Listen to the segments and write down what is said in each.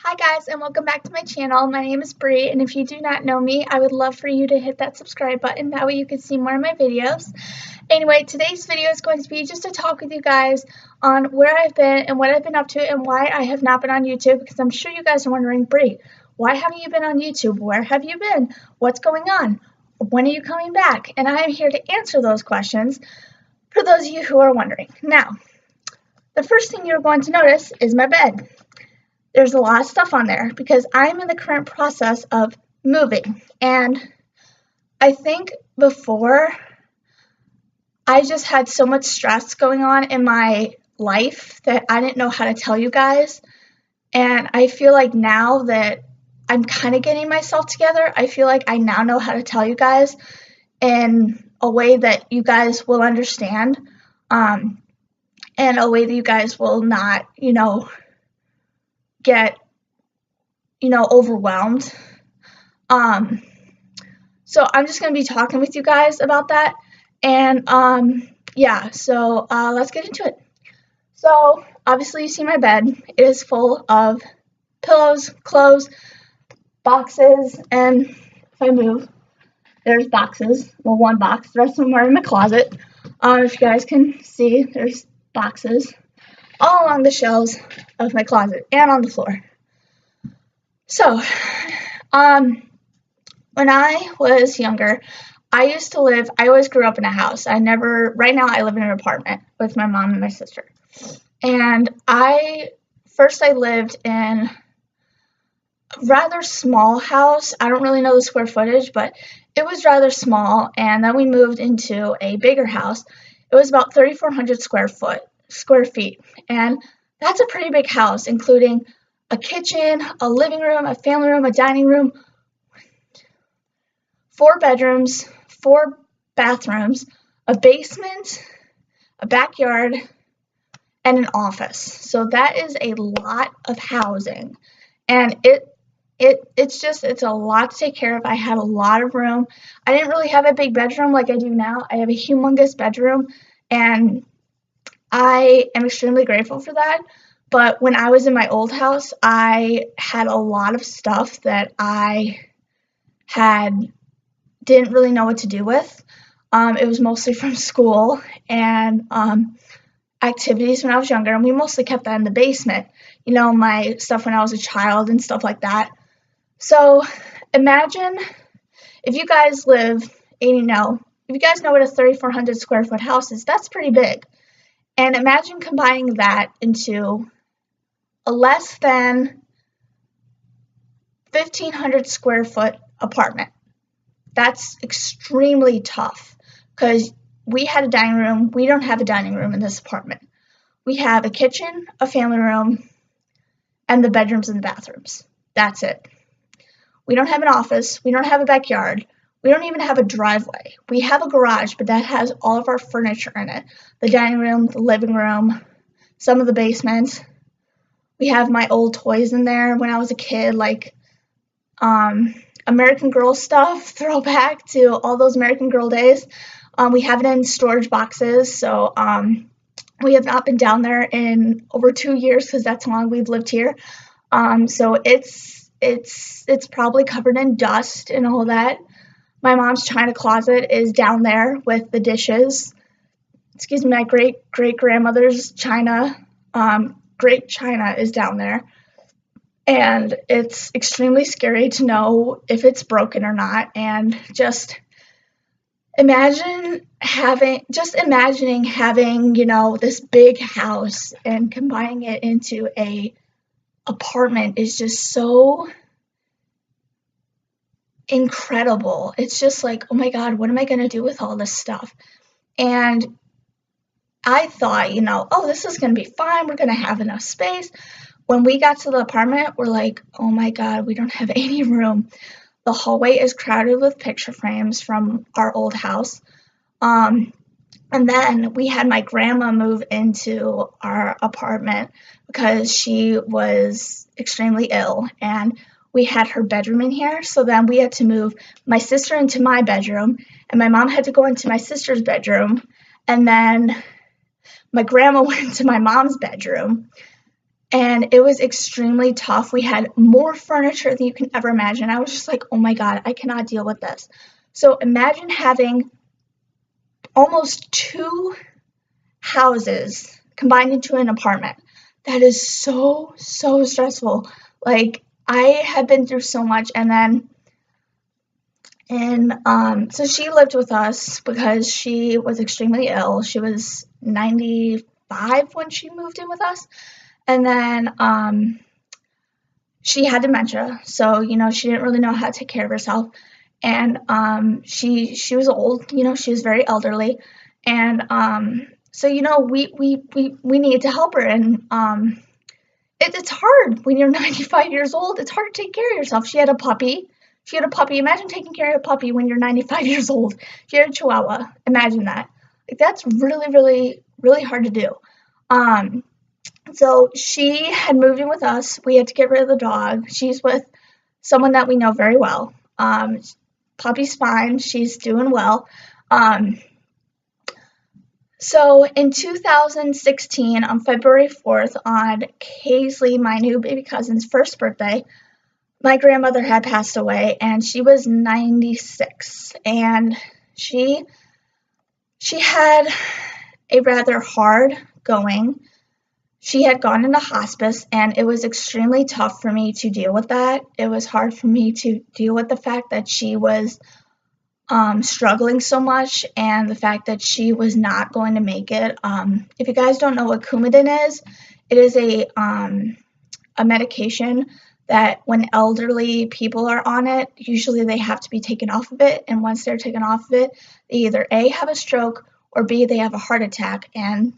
Hi guys, and welcome back to my channel. My name is Bree, and if you do not know me, I would love for you to hit that subscribe button. That way you can see more of my videos. Anyway, today's video is going to be just to talk with you guys on where I've been and what I've been up to and why I have not been on YouTube, because I'm sure you guys are wondering, Bree, why haven't you been on YouTube? Where have you been? What's going on? When are you coming back? And I am here to answer those questions for those of you who are wondering. Now, the first thing you're going to notice is my bed. There's a lot of stuff on there because I'm in the current process of moving. And I think before, I just had so much stress going on in my life that I didn't know how to tell you guys. And I feel like now that I'm kind of getting myself together, I feel like I now know how to tell you guys in a way that you guys will understand, and a way that you guys will not, get overwhelmed. So I'm just going to be talking with you guys about that. And yeah, so let's get into it. So obviously you see my bed. It is full of pillows, clothes, boxes, and if I move, there's boxes. Well, one box. The rest of them are in my closet. If you guys can see, there's boxes all along the shelves of my closet and on the floor. So, when I was younger, I always grew up in a house. Right now I live in an apartment with my mom and my sister. And I lived in a rather small house. I don't really know the square footage, but it was rather small. And then we moved into a bigger house. It was about 3,400 square feet. And that's a pretty big house, including a kitchen, a living room, a family room, a dining room, 4 bedrooms, 4 bathrooms, a basement, a backyard, and an office. So that is a lot of housing. And it's a lot to take care of. I had a lot of room. I didn't really have a big bedroom like I do now. I have a humongous bedroom, and I am extremely grateful for that. But when I was in my old house, I had a lot of stuff that I didn't really know what to do with. It was mostly from school and activities when I was younger, and we mostly kept that in the basement. My stuff when I was a child and stuff like that. So imagine if you guys live, and if you guys know what a 3,400 square foot house is, that's pretty big. And imagine combining that into a less than 1,500 square foot apartment. That's extremely tough because we had a dining room. We don't have a dining room in this apartment. We have a kitchen, a family room, and the bedrooms and the bathrooms. That's it. We don't have an office. We don't have a backyard. We don't even have a driveway. We have a garage, but that has all of our furniture in it. The dining room, the living room, some of the basement. We have my old toys in there when I was a kid, like American Girl stuff, throwback to all those American Girl days. We have it in storage boxes, so we have not been down there in over 2 years because that's how long we've lived here. So it's probably covered in dust and all that. My mom's china closet is down there with the dishes. Excuse me, my great-grandmother's china, great china is down there. And it's extremely scary to know if it's broken or not. And just imagining having, this big house and combining it into a apartment is just so incredible. It's just like, oh my God, what am I going to do with all this stuff? And I thought, oh, this is going to be fine. We're going to have enough space. When we got to the apartment, we're like, oh my God, we don't have any room. The hallway is crowded with picture frames from our old house. And then we had my grandma move into our apartment because she was extremely ill, and we had her bedroom in here. So then we had to move my sister into my bedroom, and my mom had to go into my sister's bedroom, and then my grandma went into my mom's bedroom. and it was extremely tough. We had more furniture than you can ever imagine. I was just like, oh my God, I cannot deal with this. So imagine having almost two houses combined into an apartment. That is so, so stressful. Like, I had been through so much, so she lived with us because she was extremely ill. She was 95 when she moved in with us. And then she had dementia, so she didn't really know how to take care of herself. And she was old, she was very elderly. And so we need to help her. And it's hard when you're 95 years old. It's hard to take care of yourself. She had a puppy. Imagine taking care of a puppy when you're 95 years old. She had a Chihuahua. Imagine that. Like, that's really, really, really hard to do. So she had moved in with us. We had to get rid of the dog. She's with someone that we know very well. Puppy's fine. She's doing well. So in 2016, on February 4th, on Kaisley, my new baby cousin's first birthday, my grandmother had passed away, and she was 96. And she had a rather hard going. She had gone into hospice, and it was extremely tough for me to deal with that. It was hard for me to deal with the fact that she was struggling so much, and the fact that she was not going to make it. If you guys don't know what Coumadin is, it is a medication that when elderly people are on it, usually they have to be taken off of it. And once they're taken off of it, they either A, have a stroke, or B, they have a heart attack, and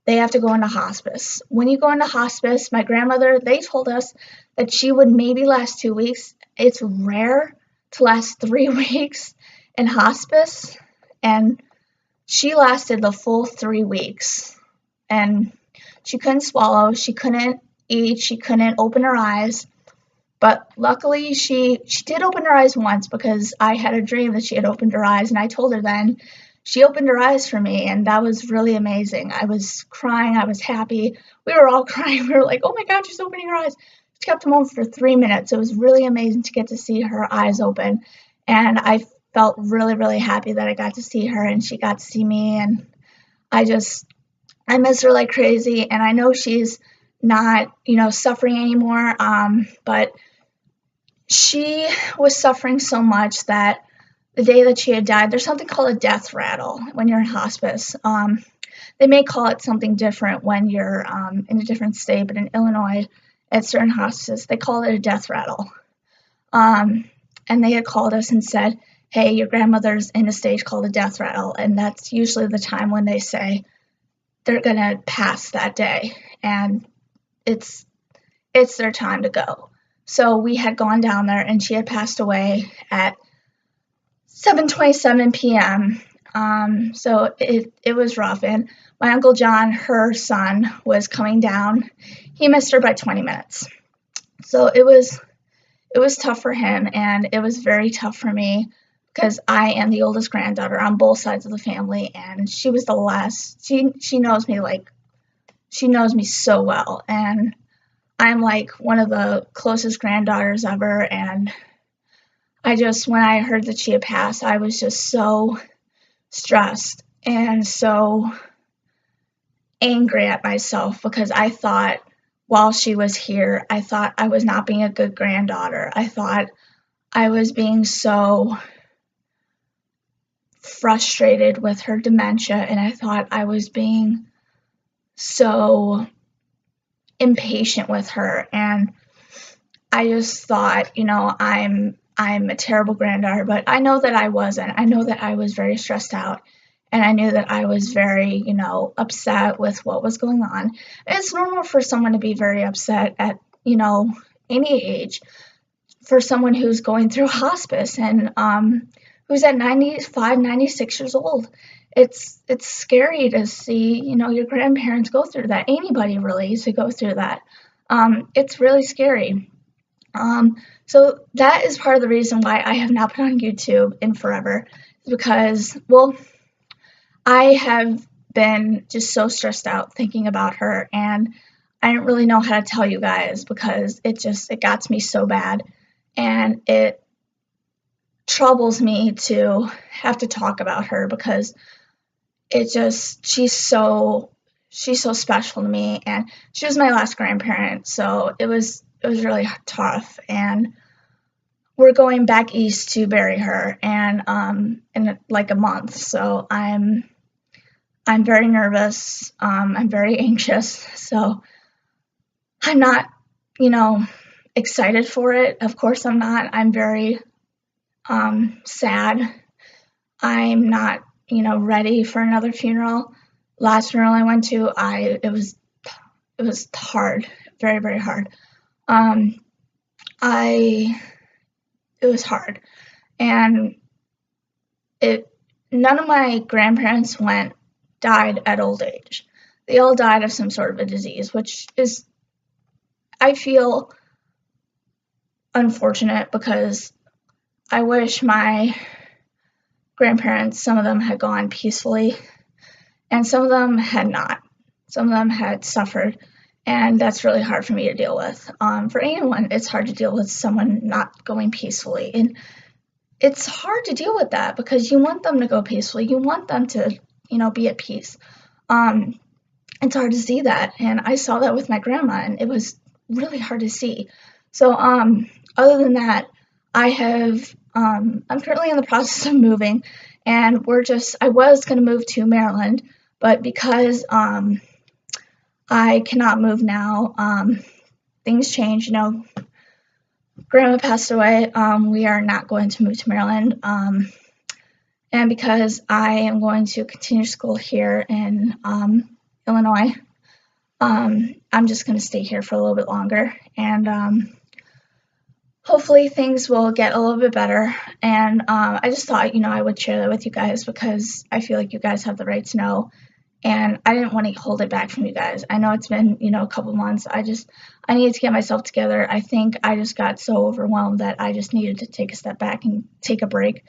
they have to go into hospice. When you go into hospice, my grandmother, they told us that she would maybe last 2 weeks. It's rare to last 3 weeks in hospice, and she lasted the full 3 weeks. And she couldn't swallow, she couldn't eat, she couldn't open her eyes. But luckily, she did open her eyes once, because I had a dream that she had opened her eyes, and I told her then. She opened her eyes for me, and that was really amazing. I was crying. I was happy. We were all crying. We were like, oh my God, she's opening her eyes. She kept them open for 3 minutes. It was really amazing to get to see her eyes open. And I felt really, really happy that I got to see her, and she got to see me. And I miss her like crazy. And I know she's not, suffering anymore. But she was suffering so much that the day that she had died, there's something called a death rattle when you're in hospice. They may call it something different when you're in a different state, but in Illinois, at certain hospices, they call it a death rattle. And they had called us and said, hey, your grandmother's in a stage called a death rattle, and that's usually the time when they say they're going to pass that day, and it's their time to go. So we had gone down there, and she had passed away at 7:27 p.m. So it was rough. And my Uncle John, her son, was coming down. He missed her by 20 minutes. So it was tough for him, and it was very tough for me, because I am the oldest granddaughter on both sides of the family, and she was the last. She knows me she knows me so well, and I'm like one of the closest granddaughters ever. And when I heard that she had passed, I was just so stressed and so angry at myself, because I thought while she was here, I thought I was not being a good granddaughter. I thought I was being so frustrated with her dementia, and I thought I was being so impatient with her. And I just thought, I'm a terrible granddaughter, but I know that I wasn't. I know that I was very stressed out, and I knew that I was very, upset with what was going on. It's normal for someone to be very upset at, any age, for someone who's going through hospice and who's at 95, 96 years old. It's scary to see, your grandparents go through that. Anybody really to go through that. It's really scary. So that is part of the reason why I have not been on YouTube in forever, because, I have been just so stressed out thinking about her, and I didn't really know how to tell you guys because it got to me so bad, and it troubles me to have to talk about her because she's so special to me, and she was my last grandparent, so it was really tough. And we're going back east to bury her, and in like a month, so I'm very nervous. I'm very anxious, so I'm not, excited for it. Of course I'm not. I'm very sad. I'm not, ready for another funeral. Last funeral I went to, it was hard, very, very hard. It was hard, and none of my grandparents died at old age. They all died of some sort of a disease, which is, I feel, unfortunate because I wish my grandparents, some of them had gone peacefully, and some of them had not. Some of them had suffered, and that's really hard for me to deal with. For anyone, it's hard to deal with someone not going peacefully, and it's hard to deal with that because you want them to go peacefully. You want them to, be at peace. It's hard to see that, and I saw that with my grandma, and it was really hard to see. So, other than that, I'm currently in the process of moving, and I was going to move to Maryland, but because I cannot move now, things change. Grandma passed away. We are not going to move to Maryland, and because I am going to continue school here in Illinois, I'm just going to stay here for a little bit longer, and hopefully things will get a little bit better. And I just thought, I would share that with you guys because I feel like you guys have the right to know, and I didn't want to hold it back from you guys. I know it's been, a couple months. I needed to get myself together. I think I just got so overwhelmed that I just needed to take a step back and take a break.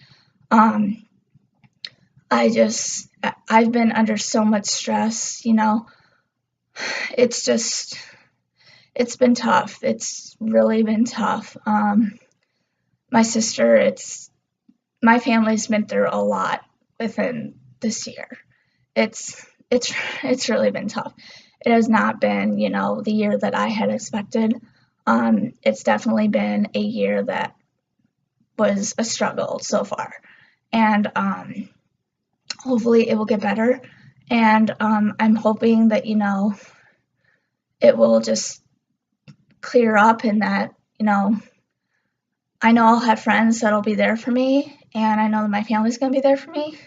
I've been under so much stress, it's been tough. It's really been tough. My sister, my family's been through a lot within this year. It's really been tough. It has not been, the year that I had expected. It's definitely been a year that was a struggle so far, and hopefully it will get better. And I'm hoping that, it will just clear up, and that, I know I'll have friends that'll be there for me, and I know that my family's going to be there for me,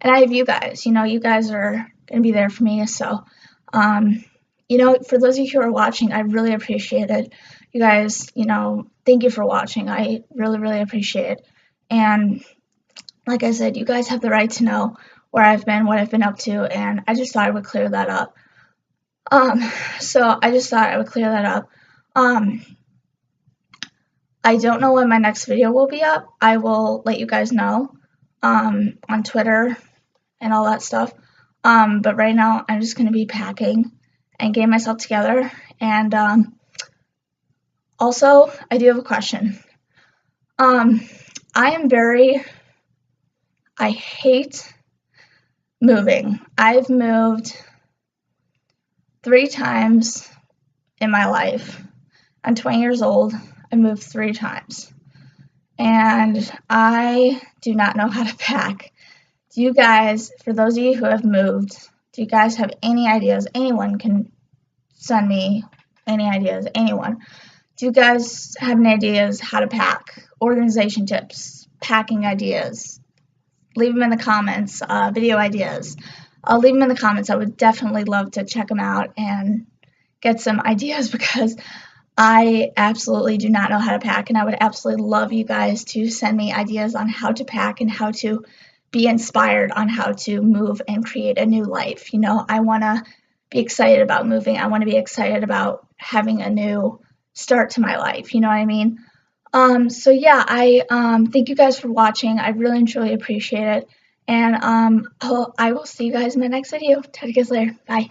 and I have you guys, you guys are going to be there for me. So, for those of you who are watching, I really appreciate it. You guys, thank you for watching. I really, really appreciate it. And like I said, you guys have the right to know where I've been, what I've been up to, and I just thought I would clear that up. So I just thought I would clear that up. I don't know when my next video will be up. I will let you guys know on Twitter and all that stuff. But right now I'm just going to be packing and getting myself together. And also, I do have a question. I hate moving. I've moved 3 times in my life. I'm 20 years old. I moved 3 times. And I do not know how to pack. Do you guys, for those of you who have moved, do you guys have any ideas? Anyone can send me any ideas. Anyone. Do you guys have any ideas how to pack? Organization tips, packing ideas? Leave them in the comments. Video ideas. I'll leave them in the comments. I would definitely love to check them out and get some ideas because I absolutely do not know how to pack, and I would absolutely love you guys to send me ideas on how to pack and how to be inspired on how to move and create a new life. I want to be excited about moving. I want to be excited about having a new start to my life. You know what I mean? So yeah, I thank you guys for watching. I really and truly appreciate it. And I will see you guys in my next video. Talk to you guys later. Bye.